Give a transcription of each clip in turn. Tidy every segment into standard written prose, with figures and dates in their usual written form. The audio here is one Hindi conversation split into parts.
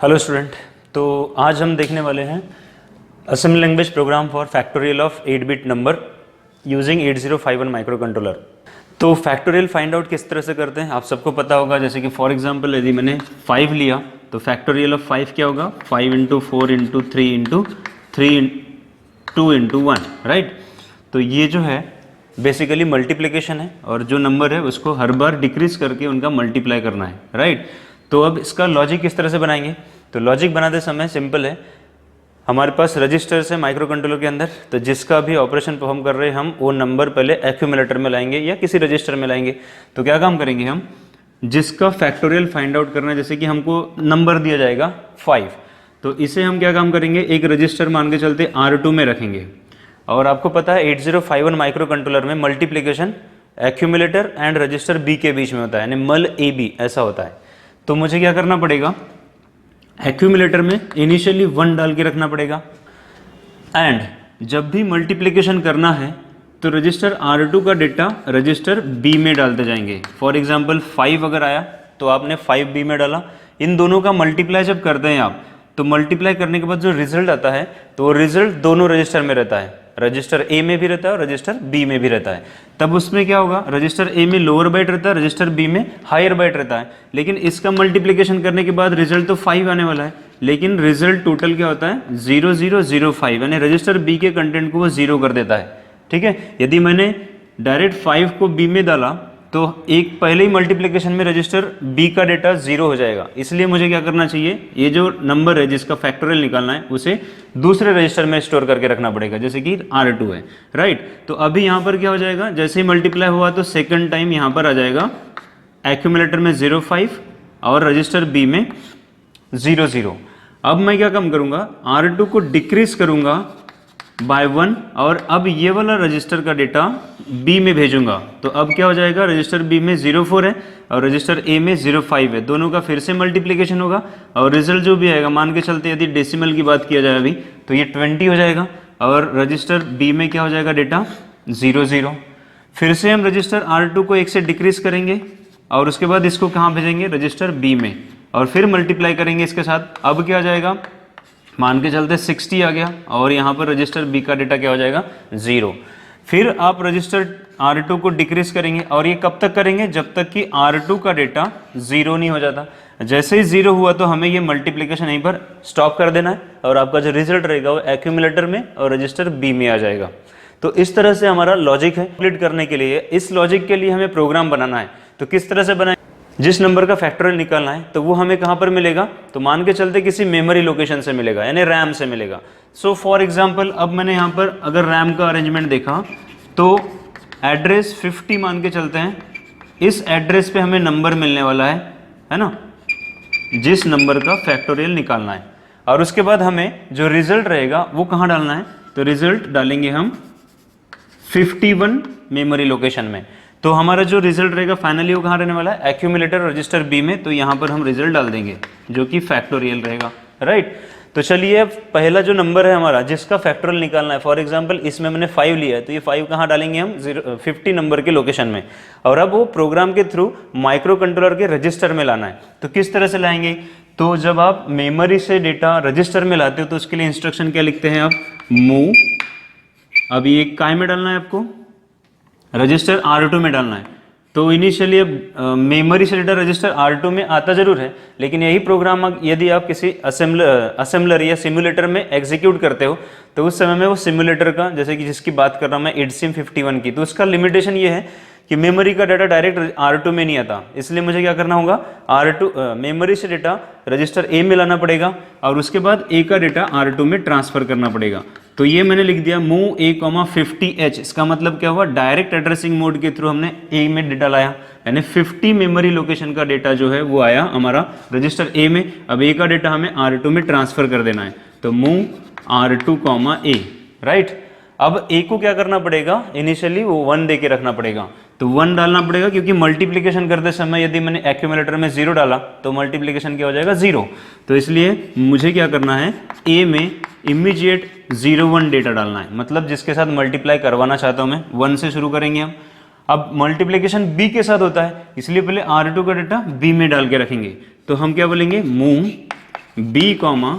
हेलो स्टूडेंट, तो आज हम देखने वाले हैं assembly language program for factorial of eight bit number using 8051 microcontroller. तो फैक्टोरियल फाइंड आउट किस तरह से करते हैं आप सबको पता होगा। जैसे कि फॉर एग्जांपल यदि मैंने 5 लिया तो फैक्टोरियल ऑफ 5 क्या होगा, 5 into 4 into 3 into 3 2 into 1, right. तो ये जो है बेसिकली मल्टीप्लिकेशन है और जो नंबर है उसको हर बार डिक्रीज करके उनका मल्टीप्लाई करना है, राइट। तो अब इसका लॉजिक किस तरह से बनाएंगे, तो लॉजिक बनाते समय सिंपल है, हमारे पास रजिस्टर्स है माइक्रो कंट्रोलर के अंदर, तो जिसका भी ऑपरेशन परफॉर्म कर रहे हैं हम वो नंबर पहले एक्यूमुलेटर में लाएंगे या किसी रजिस्टर में लाएंगे। तो क्या काम करेंगे हम, जिसका फैक्टोरियल फाइंड आउट करना है, जैसे कि हमको नंबर दिया जाएगा 5, तो इसे हम क्या काम करेंगे, एक रजिस्टर मान के चलते R2 में रखेंगे। और आपको पता है 8051 माइक्रो कंट्रोलर में multiplication accumulator and register B के बीच में होता है, यानी मल AB ऐसा होता है। तो मुझे क्या करना पड़ेगा, एक्यूमुलेटर में इनिशियली 1 डाल के रखना पड़ेगा एंड जब भी मल्टीप्लिकेशन करना है तो रजिस्टर R2 का डेटा रजिस्टर B में डालते जाएंगे। फॉर एग्जांपल 5 अगर आया तो आपने 5B में डाला। इन दोनों का मल्टीप्लाई जब करते हैं आप, तो मल्टीप्लाई करने के बाद जो रिजल्ट आता है तो वो रिजल्ट दोनों रजिस्टर में रहता है, रजिस्टर A में भी रहता है और रजिस्टर B में भी रहता है। तब उसमें क्या होगा, रजिस्टर A में लोअर बाइट रहता है, रजिस्टर B में हायर बाइट रहता है। लेकिन इसका मल्टीप्लिकेशन करने के बाद रिजल्ट तो 5 आने वाला है, लेकिन रिजल्ट टोटल क्या होता है 0005, यानी रजिस्टर B के कंटेंट को वो 0 कर देता है, ठीक है। यदि मैंने डायरेक्ट 5 को B में डाला तो एक पहले ही मल्टीप्लिकेशन में रजिस्टर B का डेटा 0 हो जाएगा। इसलिए मुझे क्या करना चाहिए, ये जो नंबर है जिसका फैक्टोरियल निकालना है उसे दूसरे रजिस्टर में स्टोर करके रखना पड़ेगा, जैसे कि R2 है, राइट। तो अभी यहाँ पर क्या हो जाएगा, जैसे ही मल्टीप्लाई हुआ तो सेकंड टाइम यहाँ पर आ जाएगा एक्यूमुलेटर में 05 और रजिस्टर B में 00। अब मैं क्या काम करूँगा, R2 को डिक्रीज करूँगा बाय 1 और अब ये वाला रजिस्टर का डेटा B में भेजूंगा। तो अब क्या हो जाएगा, रजिस्टर B में 04 है और रजिस्टर A में 05 है, दोनों का फिर से मल्टीप्लिकेशन होगा और रिजल्ट जो भी आएगा, मान के चलते यदि डेसिमल की बात किया जाए अभी तो ये 20 हो जाएगा और रजिस्टर B में क्या हो जाएगा डेटा 00। फिर से हम रजिस्टर R2 को 1 से डिक्रीज करेंगे और उसके बाद इसको कहाँ भेजेंगे, रजिस्टर B में, और फिर मल्टीप्लाई करेंगे इसके साथ। अब क्या हो जाएगा, मान के चलते 60 आ गया और यहाँ पर रजिस्टर B का डेटा क्या हो जाएगा 0। फिर आप रजिस्टर R2 को डिक्रीज करेंगे और ये कब तक करेंगे, जब तक कि R2 का डेटा 0 नहीं हो जाता। जैसे ही 0 हुआ तो हमें ये मल्टीप्लिकेशन यहीं पर स्टॉप कर देना है और आपका जो रिजल्ट रहेगा वो एक्यूमुलेटर में और रजिस्टर B में आ जाएगा। तो इस तरह से हमारा लॉजिक है। कंप्लीट करने के लिए इस लॉजिक के लिए हमें प्रोग्राम बनाना है। तो किस तरह से बनाए, जिस नंबर का फैक्टोरियल निकालना है तो वो हमें कहाँ पर मिलेगा, तो मान के चलते किसी मेमोरी लोकेशन से मिलेगा, यानी रैम से मिलेगा। सो फॉर एग्जांपल अब मैंने यहाँ पर अगर रैम का अरेंजमेंट देखा तो एड्रेस 50 मान के चलते हैं, इस एड्रेस पे हमें नंबर मिलने वाला है ना, जिस नंबर का फैक्टोरियल निकालना है। और उसके बाद हमें जो रिजल्ट रहेगा वो कहाँ डालना है, तो रिजल्ट डालेंगे हम 51 मेमोरी लोकेशन में। तो हमारा जो रिजल्ट रहेगा फाइनली वो कहाँ रहने वाला है, एक्यूमुलेटर रजिस्टर B में। तो यहाँ पर हम रिजल्ट डाल देंगे जो कि फैक्टोरियल रहेगा, राइट। तो चलिए अब पहला जो नंबर है हमारा जिसका फैक्टोरियल निकालना है, फॉर एग्जांपल इसमें मैंने 5 लिया है तो ये 5 कहाँ डालेंगे हम 50 नंबर के लोकेशन में। और अब वो प्रोग्राम के थ्रू माइक्रो कंट्रोलर के रजिस्टर में लाना है। तो किस तरह से लाएंगे, तो जब आप मेमोरी से डेटा रजिस्टर में लाते हो तो उसके लिए इंस्ट्रक्शन क्या लिखते हैं आप, मूव, अब ये काय में डालना है आपको, रजिस्टर R2 में डालना है। तो इनिशियली अब मेमोरी से डेटा रजिस्टर R2 में आता जरूर है, लेकिन यही प्रोग्राम यदि आप किसी असेंबलर या सिमुलेटर में एग्जीक्यूट करते हो तो उस समय में वो सिमुलेटर का, जैसे कि जिसकी बात कर रहा हूँ मैं 8051 की, तो उसका लिमिटेशन ये है कि मेमोरी का डाटा डायरेक्ट R2 में नहीं आता। इसलिए मुझे क्या करना होगा, मेमोरी से डेटा रजिस्टर A में लाना पड़ेगा और उसके बाद A का डेटा R2 में ट्रांसफर करना पड़ेगा। तो ये मैंने लिख दिया मूव A,50H। इसका मतलब क्या हुआ, डायरेक्ट एड्रेसिंग मोड के थ्रू हमने A में डेटा लाया, यानी 50 मेमोरी लोकेशन का डेटा जो है वो आया हमारा रजिस्टर A में। अब A का डेटा हमें R2 में ट्रांसफर कर देना है, तो मूव R2, A, राइट। अब A को क्या करना पड़ेगा, इनिशियली वो 1 दे के रखना पड़ेगा। तो 1 डालना पड़ेगा क्योंकि मल्टीप्लिकेशन करते समय यदि मैंने एक्यूमुलेटर में 0 डाला तो मल्टीप्लिकेशन क्या हो जाएगा 0। तो इसलिए मुझे क्या करना है, A में इमीडिएट 01 डेटा डालना है, मतलब जिसके साथ मल्टीप्लाई करवाना चाहता हूँ मैं, 1 से शुरू करेंगे हम। अब मल्टीप्लिकेशन B के साथ होता है, इसलिए पहले R2 का डेटा B में डाल के रखेंगे। तो हम क्या बोलेंगे, मूव b कॉमा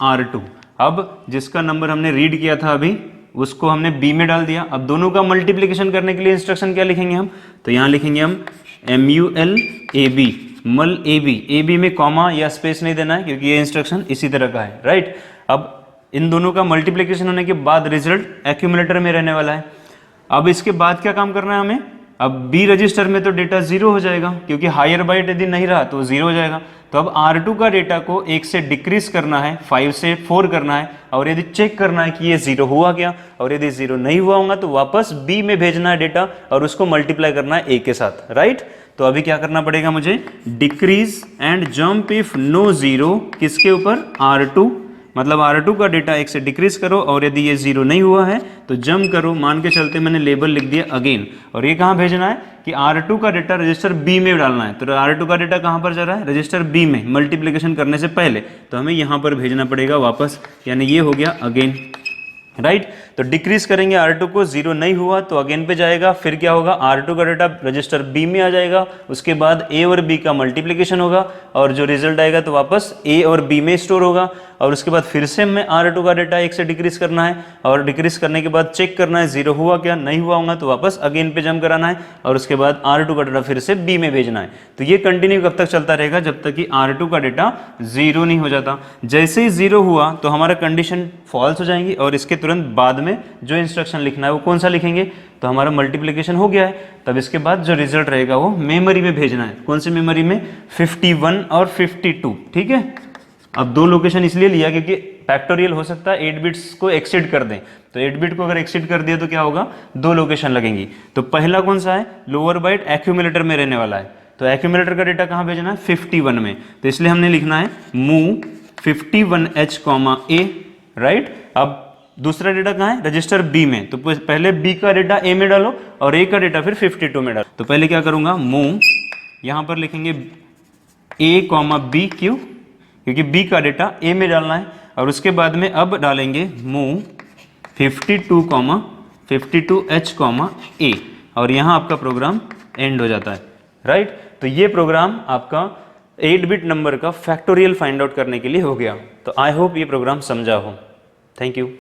R2। अब जिसका नंबर हमने रीड किया था अभी उसको हमने b में डाल दिया। अब दोनों का मल्टीप्लिकेशन करने के लिए इंस्ट्रक्शन क्या लिखेंगे हम, तो यहाँ लिखेंगे हम MULAB, मल AB में कॉमा या स्पेस नहीं देना है क्योंकि ये इंस्ट्रक्शन इसी तरह का है, राइट। अब इन दोनों का मल्टीप्लिकेशन होने के बाद रिजल्ट एक्यूमुलेटर में रहने वाला है। अब इसके बाद क्या काम करना है हमें, अब B रजिस्टर में तो डेटा 0 हो जाएगा क्योंकि हायर बाइट यदि नहीं रहा तो 0 हो जाएगा। तो अब R2 का डेटा को 1 से डिक्रीज करना है, 5 से 4 करना है और यदि चेक करना है कि ये 0 हुआ क्या, और यदि 0 नहीं हुआ होगा तो वापस B में भेजना है डेटा और उसको मल्टीप्लाई करना है A के साथ, राइट। तो अभी क्या करना पड़ेगा मुझे, decrease and jump if no 0 किसके ऊपर, R2, मतलब R2 का डेटा 1 से डिक्रीज करो और यदि ये 0 नहीं हुआ है तो जंप करो। मान के चलते मैंने लेबल लिख दिया अगेन, और ये कहाँ भेजना है कि R2 का डेटा रजिस्टर B में डालना है। तो R2 का डेटा कहाँ पर जा रहा है, रजिस्टर B में, मल्टीप्लिकेशन करने से पहले, तो हमें यहाँ पर भेजना पड़ेगा वापस, यानी ये हो गया अगेन, राइट। तो डिक्रीज करेंगे R2 को, 0 नहीं हुआ तो अगेन पे जाएगा, फिर क्या होगा, R2 का डेटा रजिस्टर B में आ जाएगा, उसके बाद A और B का मल्टीप्लिकेशन होगा और जो रिजल्ट आएगा तो वापस A और B में स्टोर होगा। और उसके बाद फिर से हमें R2 का डेटा 1 से डिक्रीज करना है और डिक्रीज करने के बाद चेक करना है 0 हुआ क्या, नहीं हुआ होगा तो वापस अगेन पे जंप कराना है और उसके बाद R2 का डेटा फिर से B में भेजना है। तो ये कंटिन्यू कब तक चलता रहेगा, जब तक कि R2 का डेटा 0 नहीं हो जाता। जैसे ही 0 हुआ तो हमारा कंडीशन फॉल्स हो जाएंगी और इसके तुरंत बाद में जो इंस्ट्रक्शन लिखना है वो कौन सा लिखेंगे, तो हमारा मल्टीप्लिकेशन हो गया है। तब इसके बाद जो रिजल्ट रहेगा वो मेमोरी में भेजना है। कौन सी मेमोरी में, 51 और 52, ठीक है। अब दो लोकेशन इसलिए लिया क्योंकि फैक्टोरियल हो सकता है 8 बिट्स को एक्सीड कर दें, तो 8 बिट को अगर एक्सीड कर दिया तो क्या होगा, दो लोकेशन लगेंगी। तो पहला कौन सा है, लोअर बाइट एक्यूमुलेटर में रहने वाला है, तो एक्यूमुलेटर का डेटा कहाँ भेजना है, 51 में। तो इसलिए हमने लिखना है मूव 51H, A, राइट। अब दूसरा डेटा कहाँ है, रजिस्टर B में, तो पहले B का डेटा A में डालो और A का डेटा फिर 52 में डालो। तो पहले क्या करूँगा, मूव, यहाँ पर लिखेंगे A, B, क्यों, क्योंकि B का डेटा A में डालना है, और उसके बाद में अब डालेंगे मूव 52H, A, और यहाँ आपका प्रोग्राम एंड हो जाता है, राइट। तो ये प्रोग्राम आपका 8 बिट नंबर का फैक्टोरियल फाइंड आउट करने के लिए हो गया। तो आई होप ये प्रोग्राम समझा हो। Thank you.